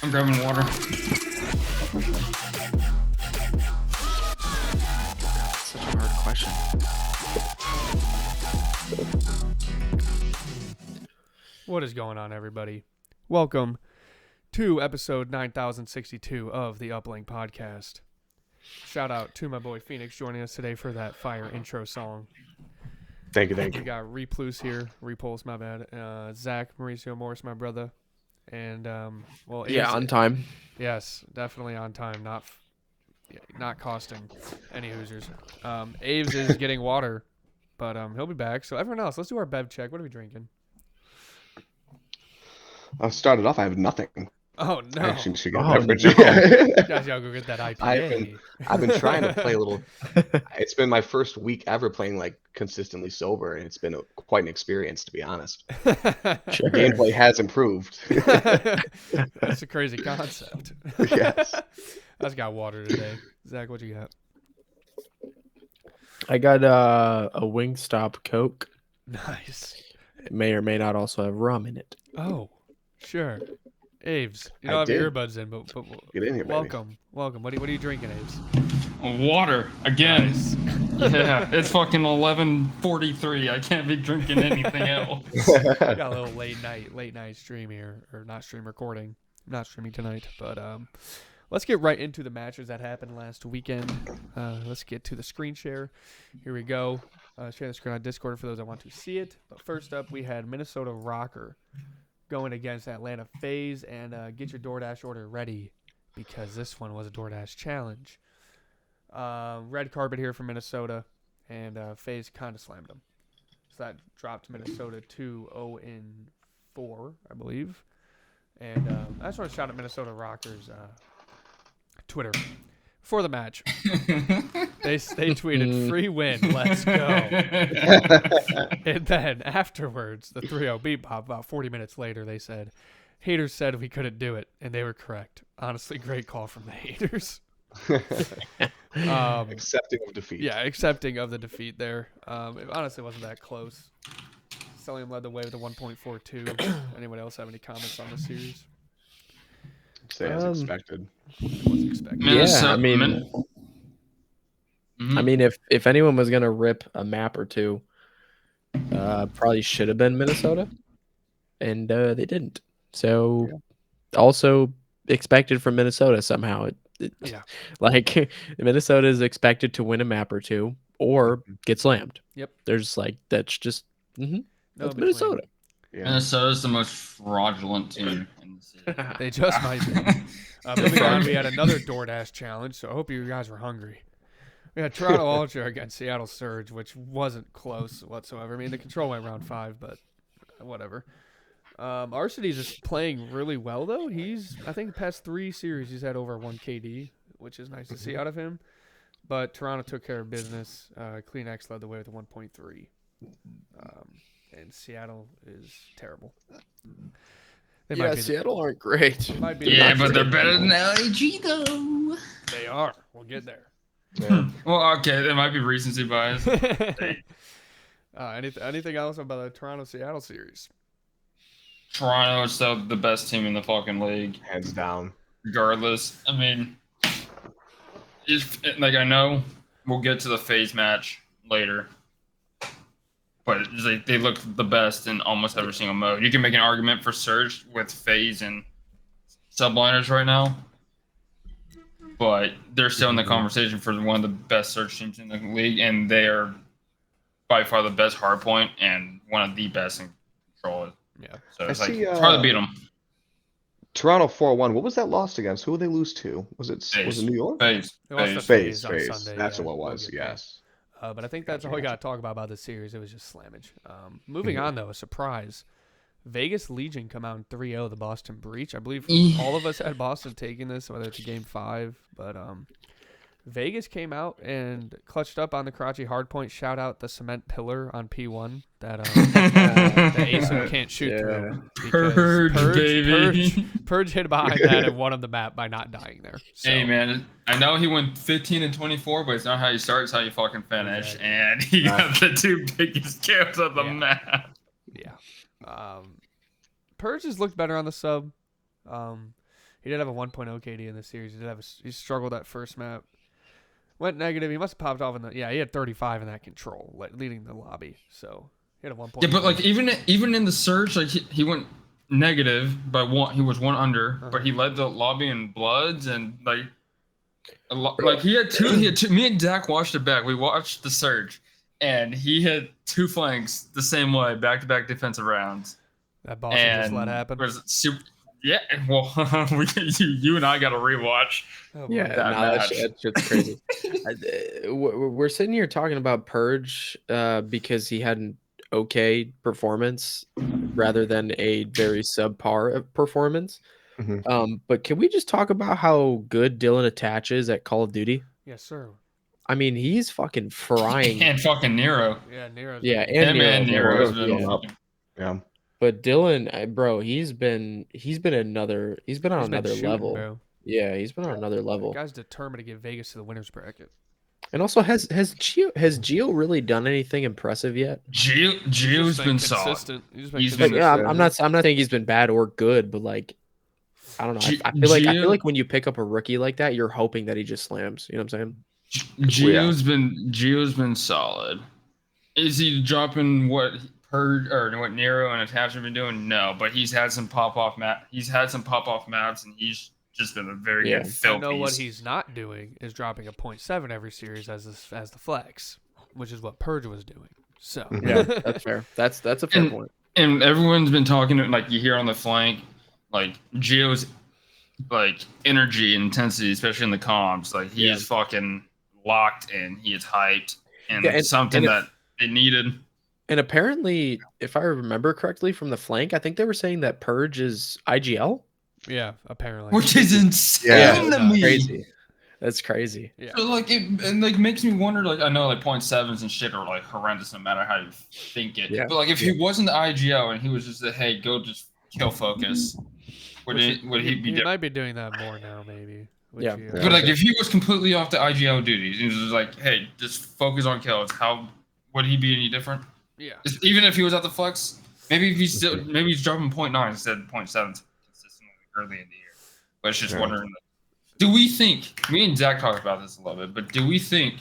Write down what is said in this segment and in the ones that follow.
I'm grabbing water. Such a hard question. What is going on, everybody? Welcome to episode 9062 of the Uplink podcast. Shout out to my boy Phoenix joining us today for that fire intro song. Thank you. We got Repulse here. Repulse, my bad. Zach, Mauricio Morris, my brother. And, well, Yeah, on time. Yes, definitely on time. Not costing any Hoosiers. Aves is getting water, but he'll be back. So everyone else, let's do our bev check. What are we drinking? I'll start it off. I have nothing. Oh no! I actually should get Oh, beverage. no. Yeah. Guys, y'all go get that IPA. I've been trying to play a little. It's been my first week ever playing like consistently sober, and it's been quite an experience, to be honest. Sure. Gameplay has improved. That's a crazy concept. Yes. I just got water today. Zach, what you got? I got a Wingstop Coke. Nice. It may or may not also have rum in it. Oh, sure. Aves, you I don't have your did. earbuds in, but Get in here, baby. welcome. What are you drinking, Aves? Water again. Nice. Yeah, it's fucking 11:43. I can't be drinking anything else. Got a little late night stream here, or not stream recording. Not streaming tonight, but let's get right into the matches that happened last weekend. Let's get to the screen share. Here we go. Share the screen on Discord for those that want to see it. But first up, we had Minnesota Rocker going against Atlanta Faze, and get your DoorDash order ready because this one was a DoorDash challenge. Red carpet here for Minnesota, and Faze kind of slammed them. So that dropped Minnesota 2-0-4, I believe. And I just want to shout out Minnesota Rockers Twitter for the match. They tweeted, "Free win, let's go." And then afterwards, the 3-0 beat pop. About 40 minutes later, they said, "Haters said we couldn't do it," and they were correct. Honestly, great call from the haters. Accepting of defeat. Yeah, accepting of the defeat there. It honestly wasn't that close. Stellium led the way with a 1.42. Anyone else have any comments on the series? Say as expected. It was expected. Minnesota, Yeah, I mean, if anyone was gonna rip a map or two, probably should have been Minnesota, and they didn't. So, also expected from Minnesota somehow. Yeah. Like Minnesota is expected to win a map or two or get slammed. Yep. There's like that's just No that's between. Minnesota. Yeah. Minnesota's the most fraudulent team in the city. They just might be. Moving on, we had another DoorDash challenge, so I hope you guys were hungry. We had Toronto Ultra against Seattle Surge, which wasn't close whatsoever. I mean, the control went round 5, but whatever. Arcides is playing really well, though. I think the past 3 series he's had over 1 KD, which is nice to see out of him. But Toronto took care of business. Clean X led the way with a 1.3. And Seattle is terrible. Seattle aren't great. Might be Yeah, but they're better than LAG though. They are. We'll get there. Yeah. Well, okay, there might be recency bias. Anything else about the Toronto-Seattle series? Toronto is still the best team in the fucking league, Hands down. regardless. I mean, I know we'll get to the Faze match later, but they look the best in almost every single mode. You can make an argument for Surge with Faze and Subliners right now, but they're still in the conversation for one of the best Surge teams in the league, and they are by far the best hardpoint and one of the best in control. Yeah. So it's see, it's hard to beat them. Toronto 4-1. What was that lost against? Who would they lose to? Was it New York? Faze. They lost to Faze. Faze on Faze. Sunday, That's yeah. what it We'll was. get there. Yes. But I think that's all we got to talk about this series. It was just slammage. Moving on, though, a surprise. Vegas Legion come out in 3-0, the Boston Breach. I believe all of us had Boston taking this, whether it's a Game 5. But Vegas came out and clutched up on the Karachi hardpoint. Shout out the cement pillar on P1 that the ASIM can't shoot through. Purge, baby. Purge hit behind that and won on the map by not dying there. So, Hey man, I know he went 15 and 24, but it's not how you start; it's how you fucking finish. Exactly. And he got the 2 biggest kills of the map. Yeah. Purge has looked better on the sub. He did have a 1.0 KD in the series. He struggled that first map. Went negative. He must have popped off in the. Yeah, he had 35 in that control, leading the lobby. So he had a 1. Yeah, but like even in the surge, like he went negative by one. He was one under, but he led the lobby in bloods and like like he had two. Me and Dak watched it back. We watched the surge, and he hit 2 flanks the same way, back-to-back defensive rounds. That Boston just let happen. Was super. Yeah, well, you and I got to rewatch. Oh, Yeah, that match. that shit's crazy. We're sitting here talking about Purge because he had an okay performance rather than a very subpar performance. But can we just talk about how good Dylan attaches at Call of Duty? Yes, sir. I mean, he's fucking frying. And fucking Nero. Yeah, Nero's. Yeah, and Nero's Nero. been. Yeah. But Dylan, bro, he's been on another level. Bro. Yeah, he's been on another The level. guy's determined to get Vegas to the winners bracket. And also, has Gio really done anything impressive yet? Gio's been solid. Consistent. He's been He's consistent. been- Yeah, I'm not saying he's been bad or good, but like, I don't know. I feel like when you pick up a rookie like that, you're hoping that he just slams. You know what I'm saying? Gio's been solid. Is he dropping what Nero and Attach have been doing? No, but he's had some pop off maps, and he's just been a very good fill I know piece. what he's not doing is dropping a 0.7 every series as the flex, which is what Purge was doing. So Yeah, that's fair. That's a fair point. And everyone's been talking, like you hear on the flank, like Gio's like energy and intensity, especially in the comms, like he is fucking locked in. He is hyped, and that it needed. And apparently, if I remember correctly from the flank, I think they were saying that Purge is IGL. yeah, apparently. Which is insane to me. Crazy. That's crazy. Yeah. So like it makes me wonder. Like I know like 0.7s and shit are like horrendous no matter how you think it. Yeah. But like if he wasn't the IGL and he was just hey, go just kill focus, would he be He different? might be doing that more now, maybe. Yeah. But like if he was completely off the IGL duties, he was just like, hey, just focus on kills. How would he be any different? Yeah. Even if he was at the flex, maybe he's dropping 0.9 instead of 0.7 consistently early in the year. But it's just wondering. Do we think? Me and Zach talked about this a little bit, but do we think?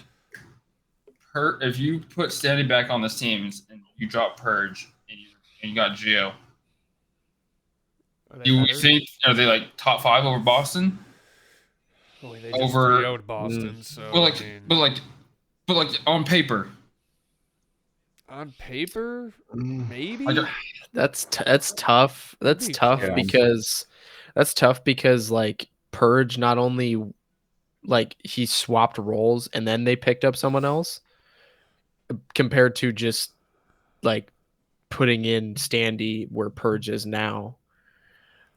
If you put Standing back on this team and you drop Purge and you got Gio, do we think are they like top 5 over Boston? Well, they just over 3-0'd Boston, so Well, like, I mean, but like on paper. on paper, maybe. That's tough. That's tough because like Purge not only like he swapped roles and then they picked up someone else compared to just like putting in Standy where Purge is now.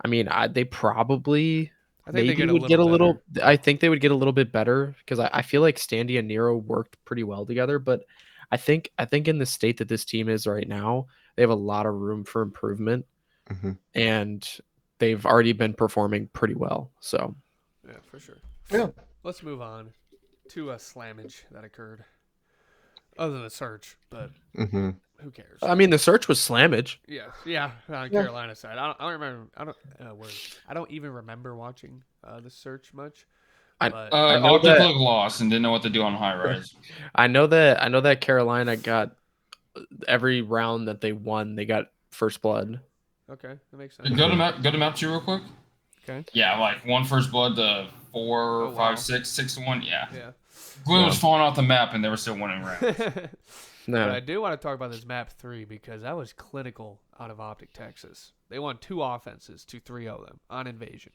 I mean, they probably I think maybe would get a little. I think they would get a little bit better because I feel like Standy and Nero worked pretty well together. But I think in the state that this team is right now, they have a lot of room for improvement, and they've already been performing pretty well. So Yeah, for sure. Yeah. Let's move on to a slammage that occurred. Other than the search, but who cares? I mean, the search was slammage. Yeah. On Carolina's side, I don't remember. I don't even remember watching the search much. I But know Optic that- lost and didn't know what to do on high rise. I know that Carolina got every round that they won, they got first blood. okay, that makes sense. Go to map 2 real quick. Okay. Yeah, like 1 first blood to 4, Oh, 5, wow. 6, 6 to 1. Yeah. Yeah. Gwen was falling off the map and they were still winning rounds. But I No, do want to talk about this map 3 because that was clinical out of Optic Texas. They won 2 offenses to 3-0 them on Invasion.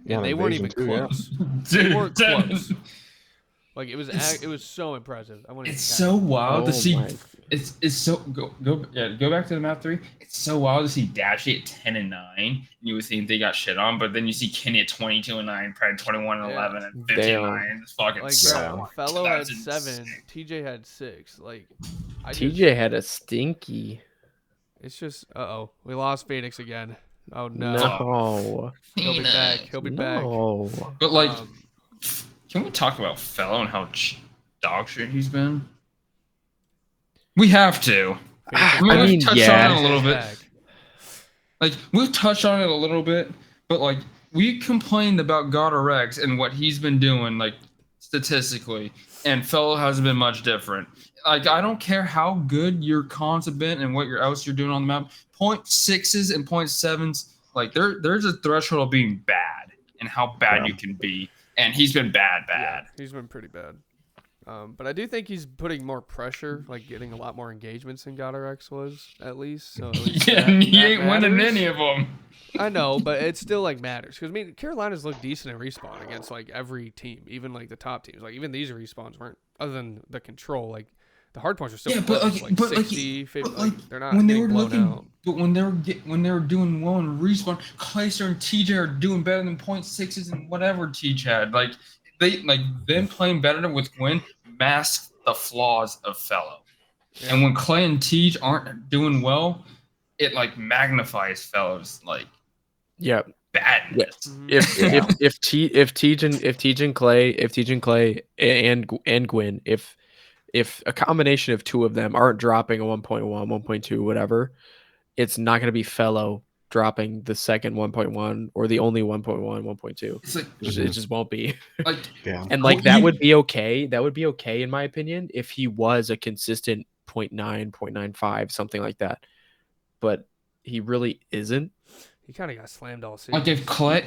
And they weren't even close. They weren't close. Like it was so impressive. I It's so wild to see. my- It's so go back to the map 3. It's so wild to see Dashy at 10 and 9. And you would think they got shit on, but then you see Kenny at 22 and 9, probably 21 and 11, and 15 and 9. It's fucking like so. bro, Fellow had That's 7, insane. TJ had 6. Like TJ had a stinky. it's just we lost Phoenix again. Oh no. No, He'll be back. He'll be back. no. But like, Um, can we talk about Fellow and how dog shit he's been? We have to. Phoenix is I mean, back. we've touched on it a Phoenix little is bit. back. Like we've touched on it a little bit, but like we complained about God Rex and what he's been doing, like statistically, and Fellow hasn't been much different. Like, I don't care how good your cons have been and what else you're doing on the map. 0.6s and 0.7s, like there's a threshold of being bad and how bad you can be. And he's been bad. Yeah, he's been pretty bad. But I do think he's putting more pressure, like getting a lot more engagements than GodRX was, at least. So at least yeah, that, he that ain't winning matters. any of them. I know, but it still like matters because I mean Carolina's looked decent in respawn against like every team, even like the top teams. Like even these respawns weren't, other than the control. Like the hard points are still close, like 60, 50. Like they're not when they getting were blown looking, out. but when they were doing well in respawn, Kaiser and TJ are doing better than 0.6s and whatever TJ had. Like them playing better with Gwen masked the flaws of Fellow. Yeah. And when Clay and Tej aren't doing well, it like magnifies Fellow's like badness. Mhm. If Tej and Clay and Gwyn, if a combination of two of them aren't dropping a 1.1, 1.2, whatever, it's not going to be Fellow dropping the second 1.1 or the only 1.1, 1.2. It's like It just won't be. like Yeah. And like that would be okay. That would be okay in my opinion if he was a consistent 0.9, 0.95, something like that. But he really isn't. He kind of got slammed all season. Like if Clay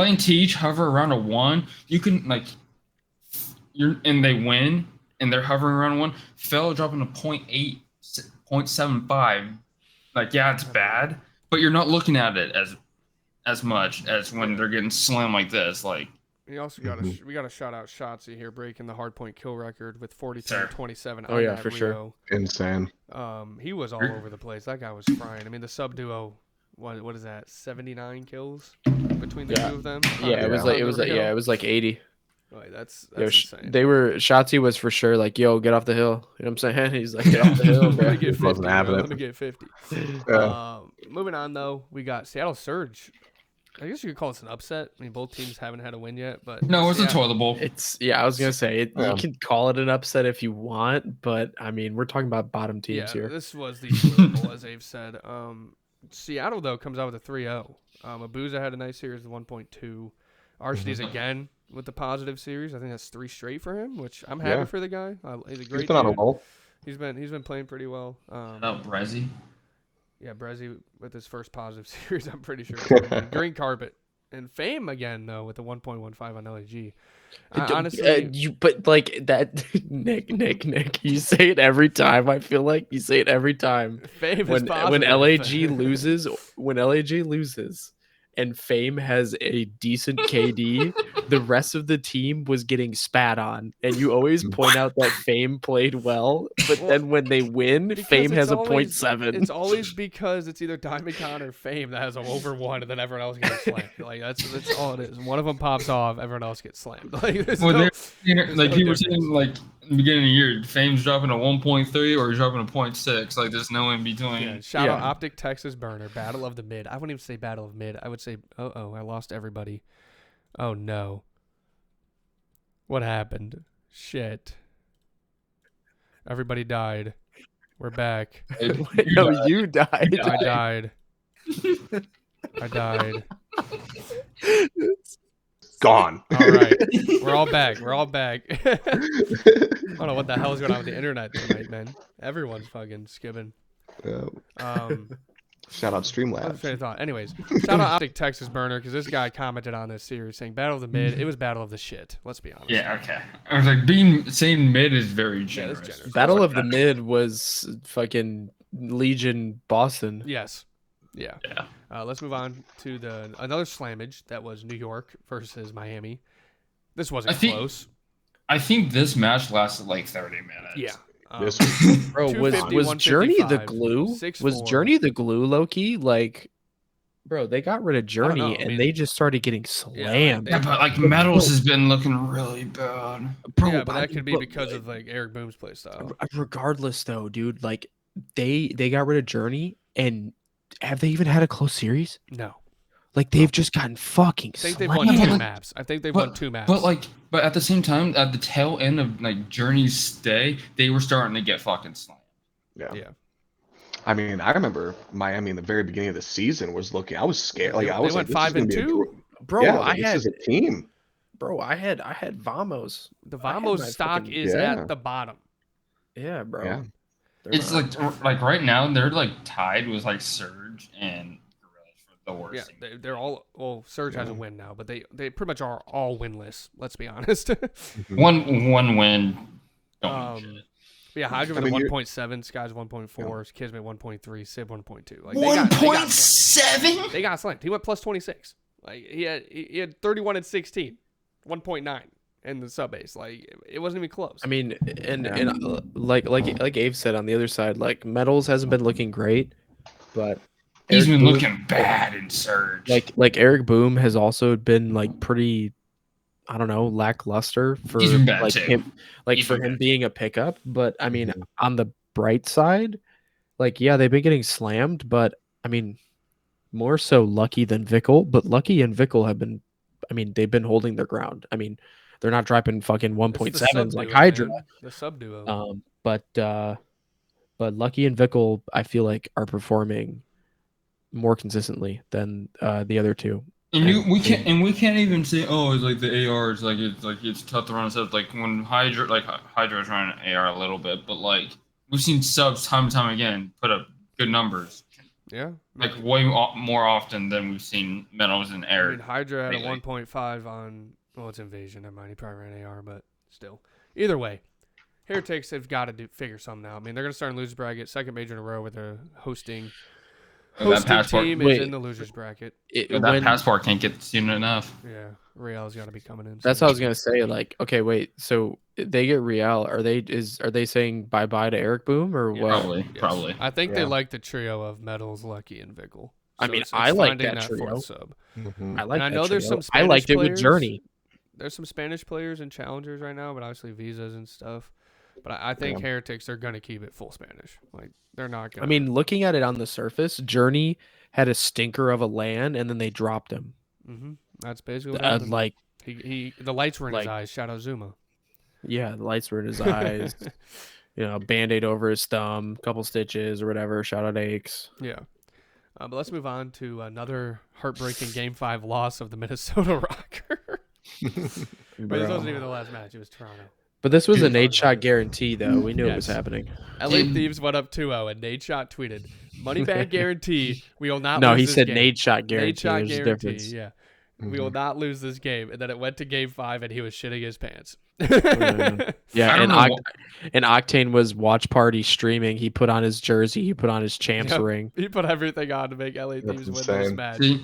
and Tej hover around a 1, you can like and they win and they're hovering around 1, Fellow dropping a 0.8, 0.75. Like yeah, it's bad, but you're not looking at it as much as when they're getting slammed like this. Like We also got we got to shout out Shottzyyy here, breaking the hardpoint kill record with 42-27. Oh yeah, for sure. Insane. He was all over the place. That guy was frying. I mean, the sub duo, what is that? 79 kills between the two of them. Yeah, it was like 80. Like, that's insane. Shottzyyy was for sure like, yo, get off the hill. You know what I'm saying? He's like, get off the hill, bro. Let me get 50. Wasn't having it. Let me get 50. Moving on though, we got Seattle Surge. I guess you could call this an upset. I mean, both teams haven't had a win yet, but no, it's a toilet bowl. I was gonna say you can call it an upset if you want, but I mean, we're talking about bottom teams here. This was the toilet bowl, as they've said. Seattle though comes out with a 3-0. Abuza had a nice series of 1.2. Arshdy's again with the positive series. I think that's 3 straight for him, which I'm happy for the guy. He's a great. He's been on a roll. He's been playing pretty well. Brezzy. Yeah, Brezzy with his first positive series, I'm pretty sure. Green carpet. And Fame again, though, with the 1.15 on LAG. Honestly, but like that, Nick, you say it every time. I feel like you say it every time. Fame when LAG loses, and Fame has a decent KD, the rest of the team was getting spat on. And you always point out that Fame played well, but then when they win, Fame has a 0.7. It's always because it's either DiamondCon or Fame that has an over 1, and then everyone else gets slammed. Like that's all it is. One of them pops off, everyone else gets slammed. Like people were saying like in the beginning of the year, Fame's dropping a 1.3 or he's dropping a 0.6. Like there's no in between. Yeah, shout out Optic Texas Burner, Battle of the Mid. I wouldn't even say Battle of Mid. I would say, I lost everybody. Oh no. What happened? Shit. Everybody died. We're back. No, you died. I died. I died. Gone. All right. We're all back. I don't know what the hell is going on with the internet tonight, man. Everyone's fucking skipping. Shout out Streamlabs. Anyways, shout out Optic Texas Burner because this guy commented on this series saying Battle of the Mid. It was Battle of the shit. Let's be honest. Yeah, okay. I was like, saying mid is very generous. Yeah, generous. Battle of the Mid was fucking Legion Boston. Yes. Yeah. Let's move on to another slammage that was New York versus Miami. This wasn't close. I think this match lasted like 30 minutes. Yeah. Bro, was Journey the glue? Was Journey the glue, Loki? Like, bro, they got rid of Journey and they just started getting slammed. Yeah, but like Metals has been looking really bad. Bro, yeah, but that could be because of like Eric Boom's playstyle. Regardless, though, dude, like they got rid of Journey, and have they even had a close series? No. Like they've just gotten fucking. I think they've won 2 maps. Won 2 maps. But at the same time, at the tail end of like Journey's stay, they were starting to get fucking slammed. Yeah. I mean, I remember Miami in the very beginning of the season was looking. I was scared. Like I was went like, 5-2. Bro, Yeah, this is a team. Bro, I had Vamos. The I had Vamos my stock fucking- is Yeah. at the bottom. Yeah, bro. Yeah. They're It's not- like right now they're like tied with like Surge and Gorillas for the worst. Yeah, team. they're all. Well, Surge has a Yeah. win now, but they pretty much are all winless. Let's be honest. One win. Don't mean Um, shit. Yeah, Hydra I with a mean, you're- 1.7, Sky's 1.4, Kismet 1.3, Sib 1.2. Like One point slammed. seven. They got slammed. He went plus 26. Like he had 31 and 16, 1.9 in the sub base. Like it wasn't even close. I mean, and like Abe said on the other side, like Metals hasn't been looking great, but He's Eric been Boom- looking bad in Surge. like Eric Boom has also been like pretty, I don't know, lackluster for He's been bad like too. him, like He's for been him bad being a pickup. But I mean, Mhm. on the bright side, like yeah, they've been getting slammed, but I mean, more so Lucky than Vickle. But Lucky and Vickle have been, I mean, they've been holding their ground. I mean, they're not dropping fucking It's the 1.7s like sub-duo, Hydra. man. The sub duo. But Lucky and Vickle, I feel like are performing more consistently than the other two. We can't even say it's like the AR is like it's tough to run a sub. Like when Hydra's running AR a little bit, but like we've seen subs time and time again put up good numbers. Yeah. Like way more often than we've seen Metals and I Air. mean, Hydra had a lately. 1.5 on, well, it's Invasion. Never mind. He probably ran AR, but still. Either way, Heretics have got to figure something out. I mean, they're going to start in losers bracket, second major in a row with a hosting That passport, team is in the losers bracket. that passport can't get soon enough. Yeah, Real's got to be coming in. That's soon. what I was gonna say. Like, okay, wait. So they get Real. Are they saying bye bye to Eric Boom or Yeah. what? Probably, Yes. probably. I think they Yeah. like the trio of Metals, Lucky, and Vickle. I mean, I like that trio. fourth sub. Mhm. I like. I that know there's trio. some I liked Spanish it with players. Journey. There's some Spanish players and challengers right now, but obviously visas and stuff. But I think Yeah. Heretics are going to keep it full Spanish. Like, they're not going I mean, looking at it on the surface, Journey had a stinker of a LAN, and then they dropped him. that's basically what happened. Like, The lights were in his like- eyes. Shout out Zuma. yeah, the lights were in his eyes. You know, Band-Aid over his thumb, couple stitches or whatever. Shout out Aches. Yeah. But let's move on to another heartbreaking Game 5 loss of the Minnesota Rocker. But this Bro. wasn't even the last match. It was Toronto. But this was a Dude, Nate talk shot about it. guarantee, though. We knew it was Yes. happening. LA Thieves went up 2-0, and Nate Shot tweeted, "Money back guarantee. We will not No, lose he this said game." Nate shot guarantee. Nate Shot There's a guarantee, difference. yeah. We will not lose this game. And then it went to Game 5, and he was shitting his pants. Yeah, I don't and know and Octane was watch party streaming. He put on his jersey. He put on his champs Yep. ring. He put everything on to make LA That's Thieves win this insane. match. See,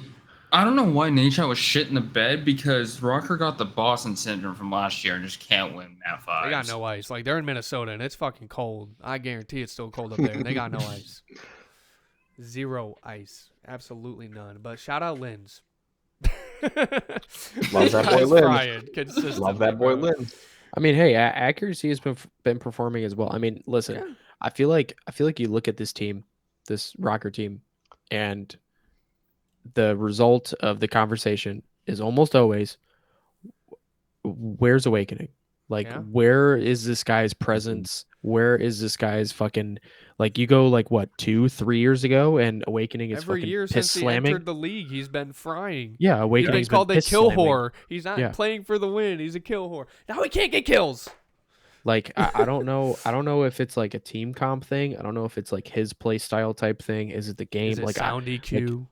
I don't know why Nate was shit in the bed because Rocker got the Boston syndrome from last year and just can't win Map 5. They got no ice. Like, they're in Minnesota, and it's fucking cold. I guarantee it's still cold up there. And they got no ice. Zero ice. Absolutely none. But shout out Linz. Love that boy Guy's Lynn. trying consistently, Love that boy bro. Lynn. I mean, hey, accuracy has been performing as well. I mean, listen, Yeah. I feel like you look at this team, this Rocker team, and the result of the conversation is almost always, where's Awakening? Like, Yeah. where is this guy's presence? Where is this guy's fucking, like, you go like what 2-3 years ago, and Awakening is Every fucking year piss since he slamming. entered the league, he's been frying. Yeah, He's been Awakening's called the piss kill slamming. whore. He's not Yeah. playing for the win. He's a kill whore. Now he can't get kills. Like I don't know. I don't know if it's like a team comp thing. I don't know if it's like his play style type thing. Is it the game? Is it like sound EQ?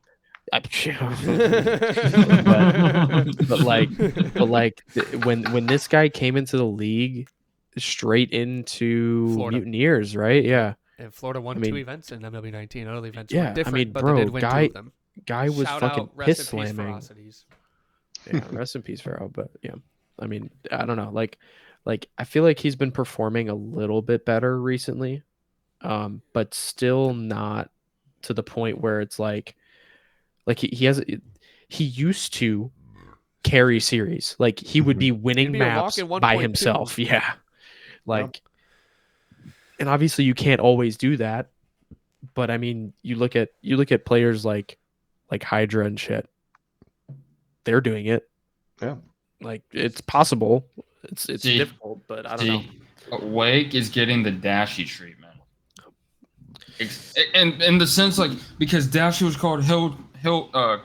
but when this guy came into the league straight into Florida. Mutineers, right? Yeah, And Florida won I mean- 2 events in MW 19. Other events Yeah, were I different, mean, but bro, they did win 2 guy- of them. guy was Shout fucking out, rest piss in peace, slamming. Ferocities. Yeah, rest in peace, Pharaoh. But yeah, I mean, I don't know. Like I feel like he's been performing a little bit better recently, but still not to the point where it's like he used to carry series. Like he would be winning He'd be a maps walking by 1.2. himself. Yeah, like, and obviously you can't always do that. But I mean, you look at players like Hydra and shit. They're doing it. Yeah. Like it's possible. It's See- difficult, but I don't know. Wake is getting the Dashy treatment. And in the sense, like, because Dashy was called Hill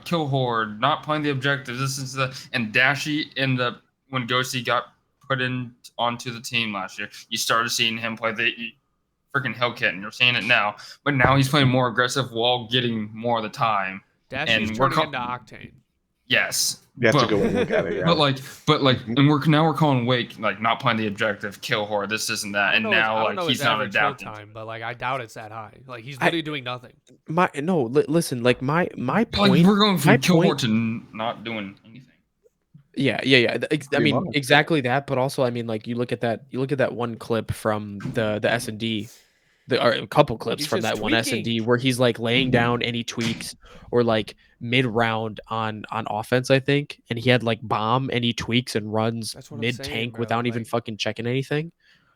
Kill Horde, not playing the objectives. This is and Dashy ended up when Ghosty got put in onto the team last year. You started seeing him play the freaking Hellcat, and you're seeing it now. But now he's playing more aggressive while getting more of the time. Dashy's and turning into Octane. Yes. That's a good way to look at it. Yeah. But and we're calling Wake like not playing the objective, Kill Horde, this isn't that, and now like he's not adapting. Time, but like I doubt it's that high. Like he's literally doing nothing. Listen, like my point. Like we're going from Kill Horde to not doing anything. Yeah. I mean, exactly that. But also, I mean, like you look at that one clip from the S&D. There are a couple clips from that one S&D where he's like laying down any tweaks or like mid round on offense, I think, and he had like bomb and he tweaks and runs mid tank without even fucking checking anything.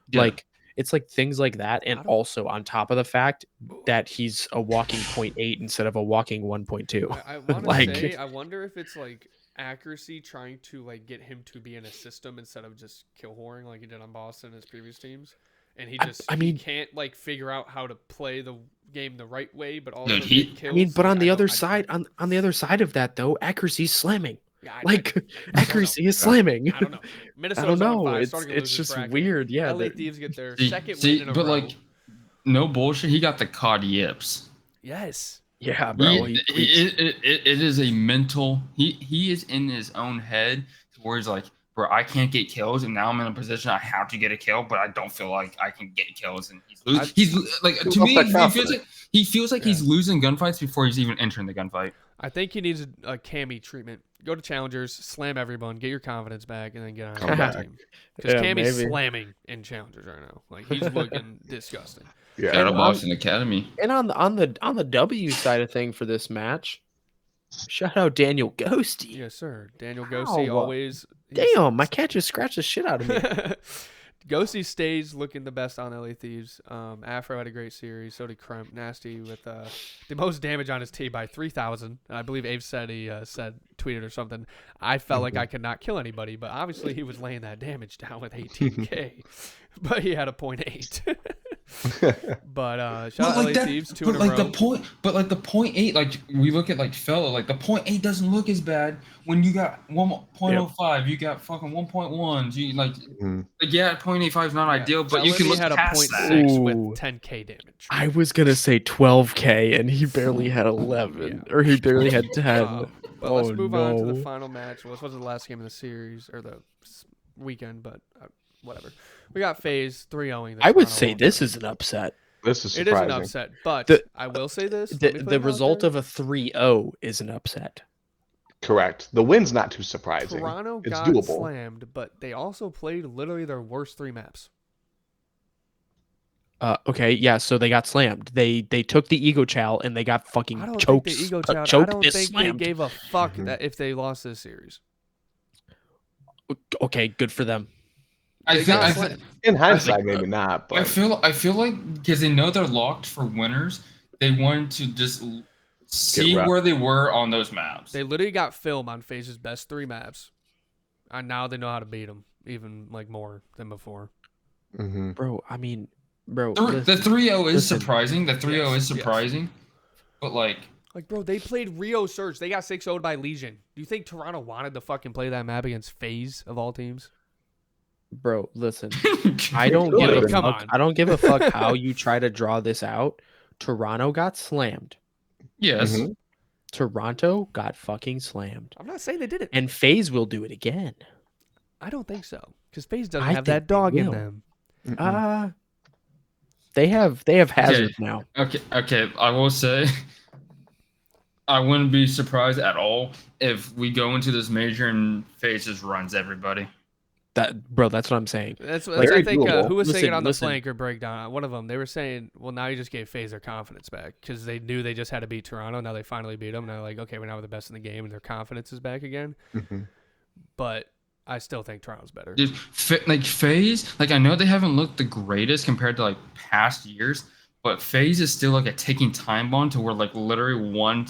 Yeah. Like it's like things like that, and also on top of the fact that he's a walking 0.8 instead of a walking 1.2. I want to say, I wonder if it's like accuracy trying to like get him to be in a system instead of just kill whoring like he did on Boston and his previous teams. And he just he can't like figure out how to play the game the right way, but also get kills. But on the other side, on the other side of that though, accuracy's slamming. Yeah, accuracy is slamming. I don't know. Minnesota's I don't know. It's just weird. Yeah. LA Thieves get their second win in a row. But like, no bullshit. He got the COD yips. Yes. Yeah, bro. It is a mental. He is in his own head where he's like, bro, I can't get kills, and now I'm in a position I have to get a kill, but I don't feel like I can get kills, and he's like to me, he feels like he's losing gunfights before he's even entering the gunfight. I think he needs a Cammy treatment. Go to challengers, slam everyone, get your confidence back, and then get on the team. Because Cammy's slamming in challengers right now. Like he's looking disgusting. Yeah, Shadow Boston Academy. And on the W side of thing for this match. Shout out Daniel Ghosty. Yes, sir. Daniel Ghosty always. Damn, my cat just scratched the shit out of me. Ghosty stays looking the best on LA Thieves. Afro had a great series. So did Crump. Nasty with the most damage on his team by 3,000. I believe Abe said tweeted or something. I felt like I could not kill anybody, but obviously he was laying that damage down with 18k. But he had a 0.8. But shout out LA Thieves 2 in a row. The 0.8, like we look at like Fella, like the 0.8 doesn't look as bad when you got 1.05, you got fucking 1.1s, you like yeah, 0.85 is not ideal, but you can look past that. 0.6 with 10k damage. I was gonna say 12k, and he barely had 11, or he barely had 10. But let's move on to the final match. Well, this wasn't the last game of the series or the weekend, but whatever. We got Faze 3-0. I would say this is an upset. This is surprising. It is an upset, but I will say this. The result of a 3-0 is an upset. Correct. The win's not too surprising. Toronto got slammed, but they also played literally their worst 3 maps. Okay, yeah, so they got slammed. They took the ego chow and they got fucking choked. I don't think they gave a fuck that if they lost this series. Okay, good for them. In hindsight, maybe not. But I feel like because they know they're locked for winners, they wanted to just see where they were on those maps. They literally got film on Faze's best 3 maps, and now they know how to beat them even like more than before. Bro, I mean, bro, the 3-0 is surprising. The 3-0 is surprising, but like, bro, they played Rio Surge. They got 6-0'd by Legion. Do you think Toronto wanted to fucking play that map against Faze of all teams? Bro, listen. I don't give a fuck how you try to draw this out. Toronto got slammed. Yes. Toronto got fucking slammed. I'm not saying they did it. And FaZe will do it again. I don't think so. Because FaZe doesn't have that dog in them. They have Hazard now. Okay. I will say I wouldn't be surprised at all if we go into this major and FaZe just runs everybody. Bro, that's what I'm saying. That's I think who was saying it on the flank or breakdown. One of them, they were saying, well, now you just gave FaZe their confidence back because they knew they just had to beat Toronto. Now they finally beat them. Now they're like, okay, we're now the best in the game, and their confidence is back again. But I still think Toronto's better. Dude, like FaZe, like I know they haven't looked the greatest compared to like past years, but FaZe is still like a ticking time bomb to where like literally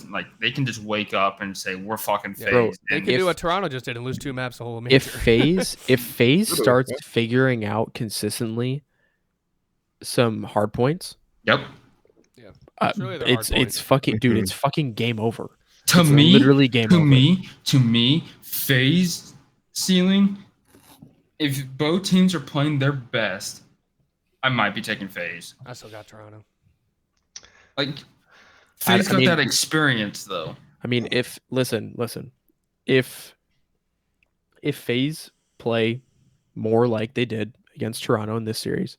like they can just wake up and say we're fucking FaZe. Bro, they can do what Toronto just did and lose 2 maps the whole major. If FaZe starts figuring out consistently some hard points, yep. Yeah. It's fucking dude, it's fucking game over. To It's me, literally game to over. me, Faze ceiling. If both teams are playing their best, I might be taking Faze. I still got Toronto. Like, I Faze got mean- that experience though. I mean, if if FaZe play more like they did against Toronto in this series,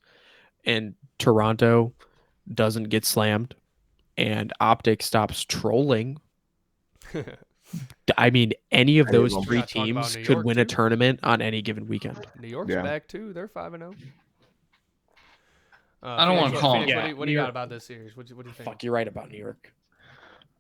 and Toronto doesn't get slammed, and Optic stops trolling, I mean, any of Any of those them. three Gotta talk about teams New could York, win a too. tournament on any given weekend. New York's Yeah. back too. They're 5-0. I don't wanna call them- Yeah, What do New you got York- about this series? What do you think? Fuck, you're right about New York.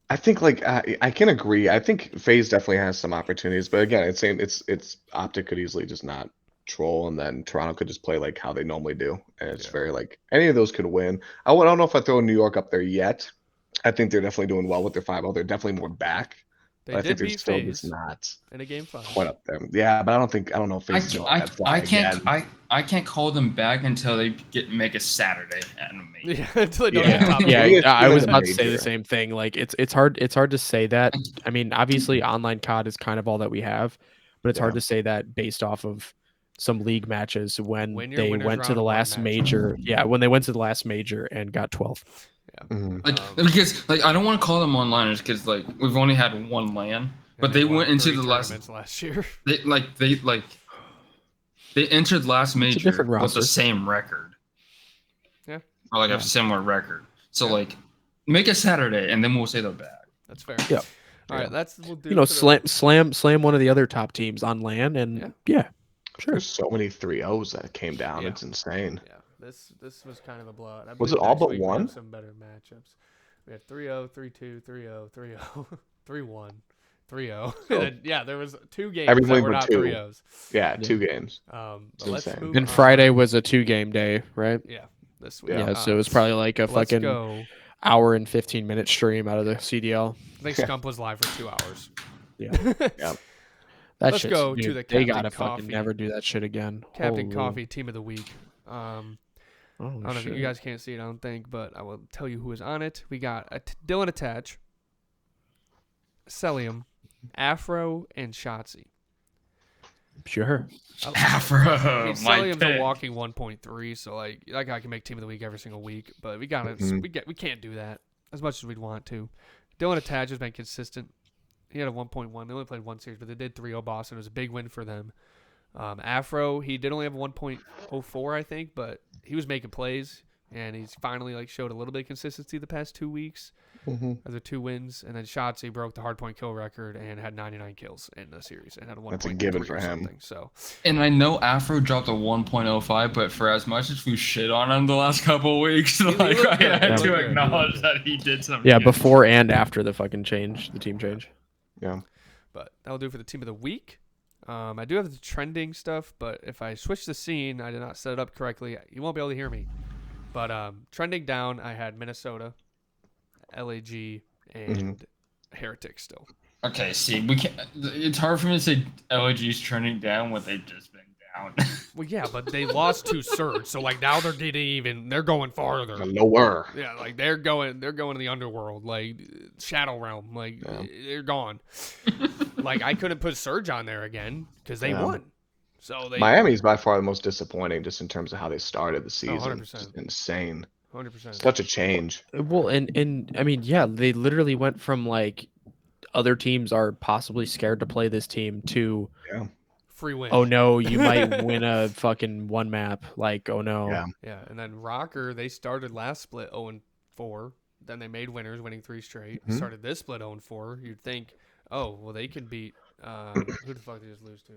I think like I can agree. I think FaZe definitely has some opportunities, but again, it's Optic could easily just not troll, and then Toronto could just play like how they normally do, and it's Yeah. very like any of those could win. I don't know if I throw New York up there yet. I think they're definitely doing well with their 5-0. They're definitely more back. They But I did think they're beat still FaZe just not in a game 5. quite up there. Yeah, but I don't know if I, FaZe is I, gonna I fly can't again. I can't call them back until they make a Saturday enemy. Yeah, until they don't Yeah. get top Yeah, Maybe it's I was even about to say major. the same thing. Like it's hard to say that. I mean, obviously online COD is kind of all that we have, but it's hard Yeah. to say that based off of some league matches when Win your they winners went to round the one last match. major. Yeah, when they went to the last major and got 12th. Mhm. Like Um, because like I don't want to call them onliners because like we've only had one LAN, but and they won went into 3 the last. tournaments last year. They entered last major different with roster. the same record. Yeah. Or like Yeah. a similar record. So Yeah. like make a Saturday and then we'll say they're back. That's fair. Yeah. All right, we'll do. You know, for the- slam one of the other top teams on LAN, and yeah, sure. There's so many 3-0s that came down. Yeah. It's insane. Yeah, this was kind of a blowout. I Was believe it all next but week we have one? some better matchups. We had 3-0, 3-2, 3-0, 3-0, 3-1, 3-0. Oh. And yeah, there was 2 games Everything that were but not 2. 3-0s. Yeah, 2 games. But It's let's insane. move And on. Friday was a 2-game day, right? Yeah, this week. Yeah, so it was probably like a let's fucking go. hour and 15-minute stream out of the CDL. I think Scump was live for 2 hours. Yeah. Yeah. That Let's shit's- go to dude, the They Captain gotta Coffee. fucking never do that shit again. Captain Holy- Coffee Team of the Week. Holy I don't know if shit. you guys can't see it, I don't think, but I will tell you who is on it. We got Dylan Attach, Celium, Afro, and Shottzyyy. Sure. Afro, I mean, my Celium's pick. a walking 1.3, so like that guy can make Team of the Week every single week. But we gotta, we can't do that as much as we'd want to. Dylan Attach has been consistent. He had a 1.1. They only played one series, but they did 3-0 Boston. It was a big win for them. Afro, he did only have 1.04, I think, but he was making plays, and he's finally like showed a little bit of consistency the past 2 weeks. As a 2 wins, and then Shottzyyy broke the hardpoint kill record and had 99 kills in the series and had a 1.3 That's a given for or him. something. So And I know Afro dropped a 1.05, but for as much as we shit on him the last couple of weeks, like looked I good. had He to looked good. acknowledge that he did something. Yeah, good. before and after the fucking change, the team change. Yeah. but that'll do for the Team of the Week. I do have the trending stuff, but if I switch the scene, I did not set it up correctly. You won't be able to hear me. But trending down, I had Minnesota, LAG, and Heretic still. Okay, see, we can't. It's hard for me to say LAG's trending down when they've just been down. Well, yeah, but they lost to Surge, so like now they're they're going farther. Lower. Yeah, like they're going to the underworld, like Shadow Realm, like they're gone. Like I couldn't put Surge on there again because they won. So they Miami's by far the most disappointing just in terms of how they started the season. 100%. Just insane. 100%. Such a change. Well, and I mean, yeah, they literally went from like other teams are possibly scared to play this team to Free win. oh no, you might win a fucking one map. Like, oh no. Yeah. Yeah, and then Rocker, they started last split 0-4. Then they made winners, winning 3 straight. Started this split 0-4. You'd think, oh, well, they can beat who the fuck did they just lose to?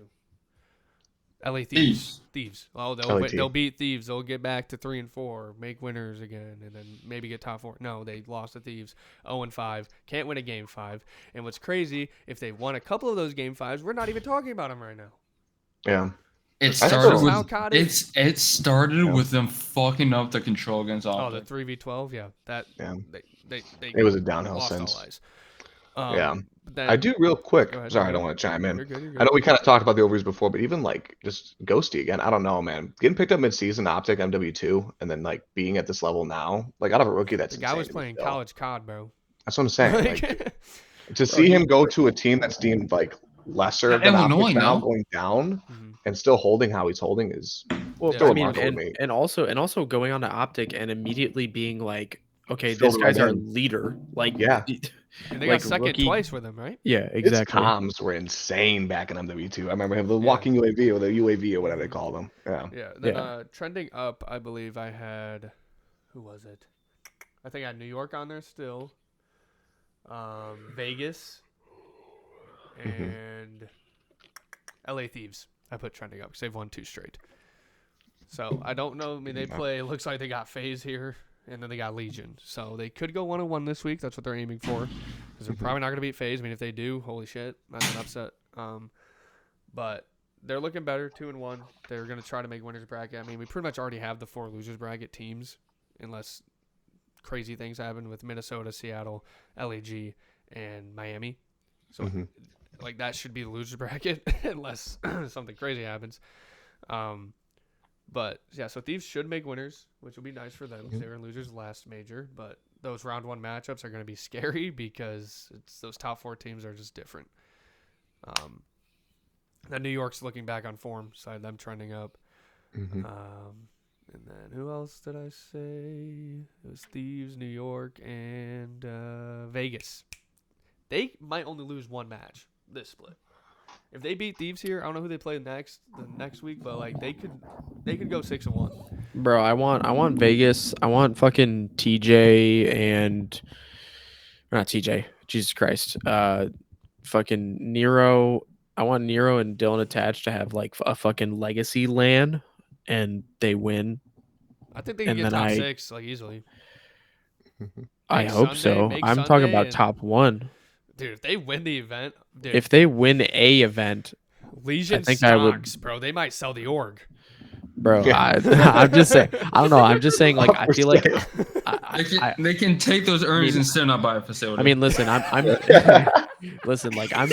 LA Thieves. Thieves. Oh, LAT. they'll beat Thieves. They'll get back to 3-4, make winners again, and then maybe get top 4. No, they lost to Thieves 0-5. Can't win a game 5. And what's crazy, if they won a couple of those game 5s, we're not even talking about them right now. Yeah. It That's started still- How COD is. it started with them fucking up the control against Oh, the Optic. 3v12, yeah. That Yeah. they It was a downhill lost since. all eyes. Yeah. But then, I do real quick. Go ahead, Sorry, go I don't ahead. want to chime in. You're good, you're good. I know we kind of talked about the overs before, but even like just Ghosty again, I don't know, man. Getting picked up mid-season, Optic, MW2, and then like being at this level now, like out of a rookie, that's The guy was insane to me playing still. college COD, bro. That's what I'm saying. Like, To see him go to a team that's deemed like lesser Not than Illinois, Optic now, no. going down Mhm. and still holding how he's holding is Well, Yeah, still I mean, remarkable to me. and also going on to Optic and immediately being like, okay, Fill this the guy's our in. leader. Like, Yeah. And they like got second rookie- twice with him, right? Yeah, His exactly. comms were insane back in MW2. I remember him, the Yeah. walking UAV or the UAV or whatever they call them. Yeah. Yeah. Then Yeah. trending up, I believe I had, who was it? I think I had New York on there still. Vegas and LA Thieves. I put trending up because they've won 2 straight. So I don't know. I mean, they play. It looks like they got Faze here, and then they got Legion. So they could go 1-1 this week. That's what they're aiming for. Because they're probably not going to beat Faze. I mean, if they do, holy shit, that's an upset. But they're looking better, 2-1. They're going to try to make winners bracket. I mean, we pretty much already have the 4 losers bracket teams, unless crazy things happen with Minnesota, Seattle, LAG, and Miami. So like that should be the losers bracket unless something crazy happens. But yeah, so Thieves should make winners, which will be nice for them because they were in losers last major. But those round 1 matchups are going to be scary because those top 4 teams are just different. Then New York's looking back on form, so I had them trending up. And then who else did I say? It was Thieves, New York, and Vegas. They might only lose 1 match this split. If they beat Thieves here, I don't know who they play the next week, but like they could go 6-1. Bro, I want Vegas. I want fucking TJ and not TJ. Jesus Christ. Fucking Nero. I want Nero and Dylan attached to have like a fucking legacy LAN, and they win. I think they can get top 6 like easily. I hope so. Make I'm talking Sunday about and- top 1. Dude, if they win the event, dude, If they win a event, Legion I think I would- stocks, bro, they might sell the org. bro, Yeah. I'm just saying. I don't know. I'm just saying. Like, I feel like. They can take those earnings and still not buy a facility. I mean, listen, I'm listen, like I'm